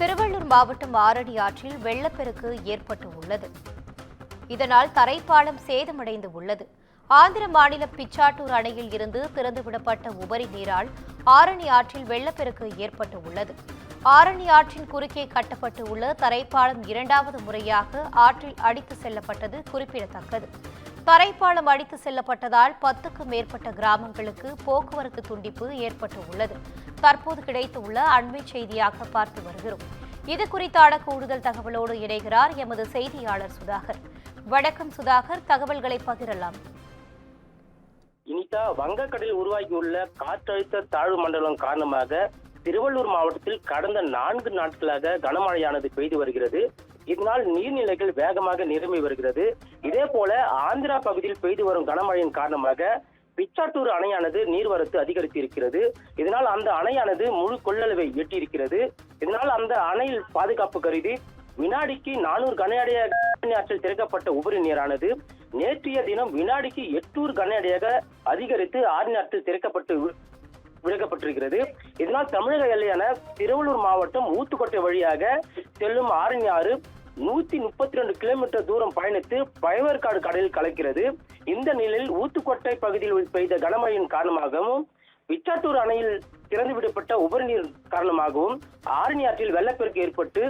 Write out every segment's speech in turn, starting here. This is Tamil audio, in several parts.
திருவள்ளூர் மாவட்டம் ஆரணி ஆற்றில் வெள்ளப்பெருக்கு ஏற்பட்டு உள்ளது. இதனால் தரைப்பாலம் சேதமடைந்து உள்ளது. ஆந்திர மாநிலம் பிச்சாட்டூர் அணையில் இருந்து திறந்துவிடப்பட்ட உபரி நீரால் ஆரணி ஆற்றில் வெள்ளப்பெருக்கு ஏற்பட்டு உள்ளது. ஆரணி ஆற்றின் குறுக்கே கட்டப்பட்டு உள்ள தரைப்பாலம் இரண்டாவது முறையாக ஆற்றில் அடித்து செல்லப்பட்டது குறிப்பிடத்தக்கது. தரைப்பாலம் அடித்து செல்லப்பட்டதால் 10க்கும் மேற்பட்ட கிராமங்களுக்கு போக்குவரத்து துண்டிப்பு ஏற்பட்டு உள்ளது. தற்போது கிடைத்துள்ள அண்மை செய்தியாக பார்த்து வருகிறோம். இது குறித்தான கூடுதல் தகவலோடு இணைகிறார் எமது செய்தியாளர் சுதாகர். வணக்கம் சுதாகர், தகவல்களை பகிரலாம். இனிதா, வங்கக்கடலில் உருவாகியுள்ள காற்றழுத்த தாழ்வு மண்டலம் காரணமாக திருவள்ளூர் மாவட்டத்தில் கடந்த 4 நாட்களாக கனமழையானது பெய்து வருகிறது. இதனால் நீர்நிலைகள் வேகமாக நிரம்பி வருகிறது. இதே போல ஆந்திரா பகுதியில் பெய்து வரும் கனமழையின் காரணமாக பிச்சாட்டூர் அணையானது நீர்வரத்து அதிகரித்து இருக்கிறது. இதனால் அந்த அணையானது முழு கொள்ளளவை எட்டியிருக்கிறது. இதனால் அந்த அணையில் பாதுகாப்பு கருதி வினாடிக்கு 400 கன அடியாக ஆற்றில் திறக்கப்பட்ட உபரி நீரானது நேற்றைய தினம் வினாடிக்கு 800 கன அடியாக அதிகரித்து ஆரணி ஆற்றில் திறக்கப்பட்டு விடுக்கப்பட்டிருக்கிறது. இதனால் தமிழக எல்லையான திருவள்ளூர் மாவட்டம் ஊத்துக்கோட்டை வழியாக செல்லும் ஆரணி ஆறு 132 கிலோமீட்டர் தூரம் பயணித்து பழவேற்காடு கடலில் கலக்கிறது. இந்த நிலையில் ஊத்துக்கோட்டை பகுதியில் பெய்த கனமழையின் காரணமாகவும் பிச்சாட்டூர் அணையில் திறந்துவிடப்பட்ட உபரி நீர் காரணமாகவும் ஆரணி ஆற்றில் வெள்ளப்பெருக்கு ஏற்பட்டு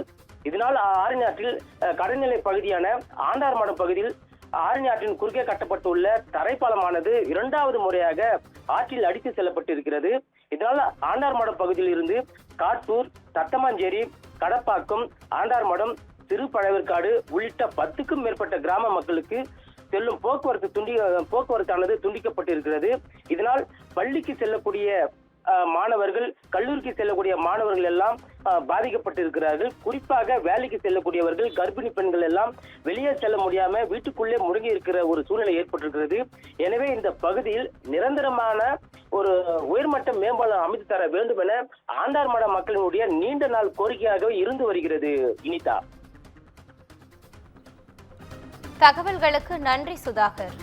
இதனால் ஆரணி ஆற்றில் கடல்நிலை பகுதியான ஆண்டார்மடம் பகுதியில் ஆரணி ஆற்றின் குறுக்கே கட்டப்பட்டுள்ள தரைப்பாலமானது இரண்டாவது முறையாக ஆற்றில் அடித்து செல்லப்பட்டிருக்கிறது. இதனால் ஆண்டார்மடம் பகுதியில் இருந்து காட்டூர், தட்டமாஞ்சேரி, கடப்பாக்கம், ஆண்டார்மடம், சிறு பழவேற்காடு உள்ளிட்ட 10க்கும் மேற்பட்ட கிராம மக்களுக்கு செல்லும் போக்குவரத்தானது துண்டிக்கப்பட்டிருக்கிறது. இதனால் பள்ளிக்கு செல்லக்கூடிய மாணவர்கள், கல்லூரிக்கு செல்லக்கூடிய மாணவர்கள் எல்லாம் பாதிக்கப்பட்டிருக்கிறார்கள். குறிப்பாக வேலைக்கு செல்லக்கூடியவர்கள், கர்ப்பிணி பெண்கள் எல்லாம் வெளியே செல்ல முடியாம வீட்டுக்குள்ளே முடங்கி இருக்கிற ஒரு சூழ்நிலை ஏற்பட்டிருக்கிறது. எனவே இந்த பகுதியில் நிரந்தரமான ஒரு உயர்மட்ட மேம்பாலம் அமைத்து தர வேண்டும் என ஆண்டார்மட மக்களினுடைய நீண்ட நாள் கோரிக்கையாக இருந்து வருகிறது. இனிதா, தகவல்களுக்கு நன்றி சுதாகர்.